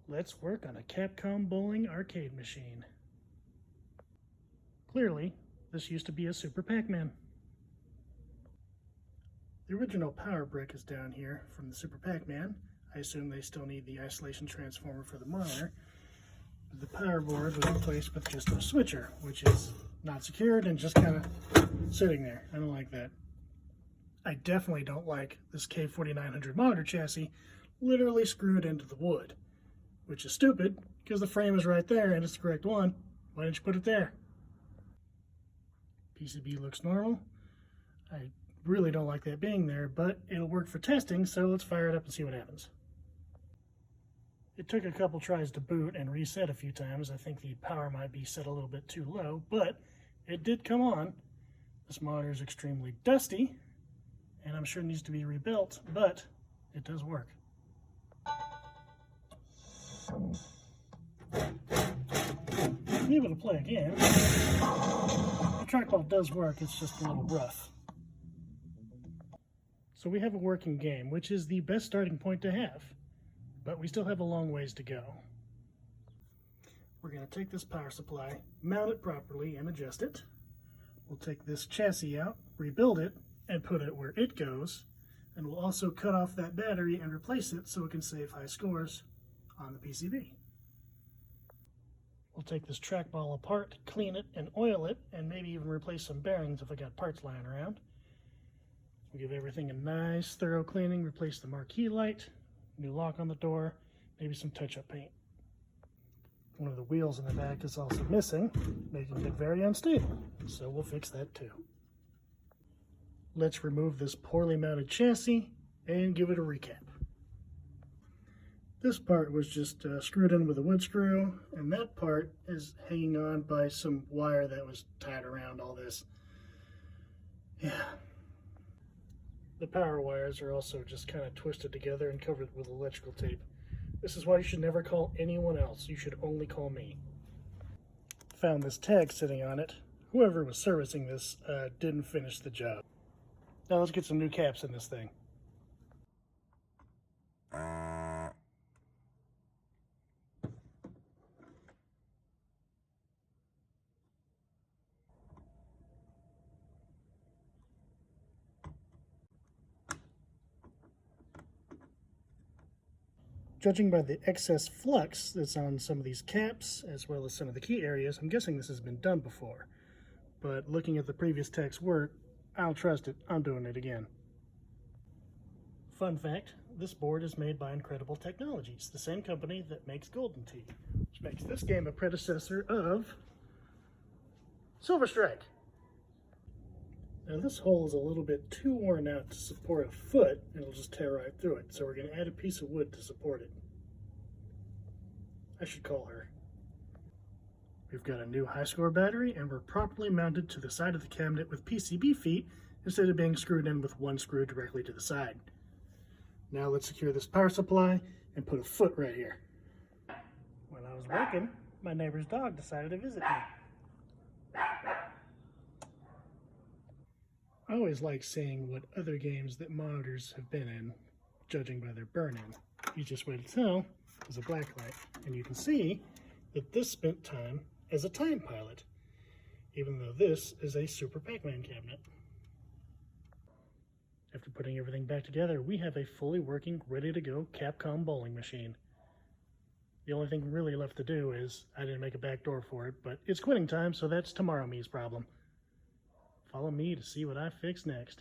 Let's work on a Capcom bowling arcade machine. Clearly, this used to be a Super Pac-Man. The original power brick is down here from the Super Pac-Man. I assume they still need the isolation transformer for the monitor. The power board was replaced with just a switcher, which is not secured and just kind of sitting there. I don't like that. I definitely don't like this K4900 monitor chassis literally screwed into the wood, which is stupid because the frame is right there and it's the correct one. Why didn't you put it there? PCB looks normal. I really don't like that being there, but it'll work for testing, so let's fire it up and see what happens. It took a couple tries to boot and reset a few times. I think the power might be set a little bit too low, but it did come on. This monitor is extremely dusty, and I'm sure it needs to be rebuilt, but it does work. Be able to play again. The trackball does work, it's just a little rough. So we have a working game, which is the best starting point to have, but we still have a long ways to go. We're going to take this power supply, mount it properly, and adjust it. We'll take this chassis out, rebuild it, and put it where it goes, and we'll also cut off that battery and replace it so it can save high scores on the PCB. We'll take this trackball apart, clean it, and oil it, and maybe even replace some bearings if I got parts lying around. We'll give everything a nice, thorough cleaning, replace the marquee light, new lock on the door, maybe some touch-up paint. One of the wheels in the back is also missing, making it very unstable, so we'll fix that too. Let's remove this poorly mounted chassis and give it a recap. This part was just screwed in with a wood screw, and that part is hanging on by some wire that was tied around all this. Yeah. The power wires are also just kind of twisted together and covered with electrical tape. This is why you should never call anyone else. You should only call me. Found this tag sitting on it. Whoever was servicing this didn't finish the job. Now let's get some new caps in this thing. Judging by the excess flux that's on some of these caps, as well as some of the key areas, I'm guessing this has been done before. But looking at the previous tech's work, I don't trust it. I'm doing it again. Fun fact, this board is made by Incredible Technologies, the same company that makes Golden Tee, which makes this game a predecessor of Silver Strike. Now this hole is a little bit too worn out to support a foot, and it'll just tear right through it, so we're going to add a piece of wood to support it. I should call her. We've got a new high score battery, and we're properly mounted to the side of the cabinet with PCB feet instead of being screwed in with one screw directly to the side. Now let's secure this power supply and put a foot right here. When I was working, my neighbor's dog decided to visit me. I always like seeing what other games that monitors have been in, judging by their burn-in. Easiest way to tell is a blacklight, and you can see that this spent time as a time pilot, even though this is a Super Pac-Man cabinet. After putting everything back together, we have a fully working, ready-to-go Capcom bowling machine. The only thing really left to do is, I didn't make a back door for it, but it's quitting time, so that's tomorrow me's problem. Follow me to see what I fix next.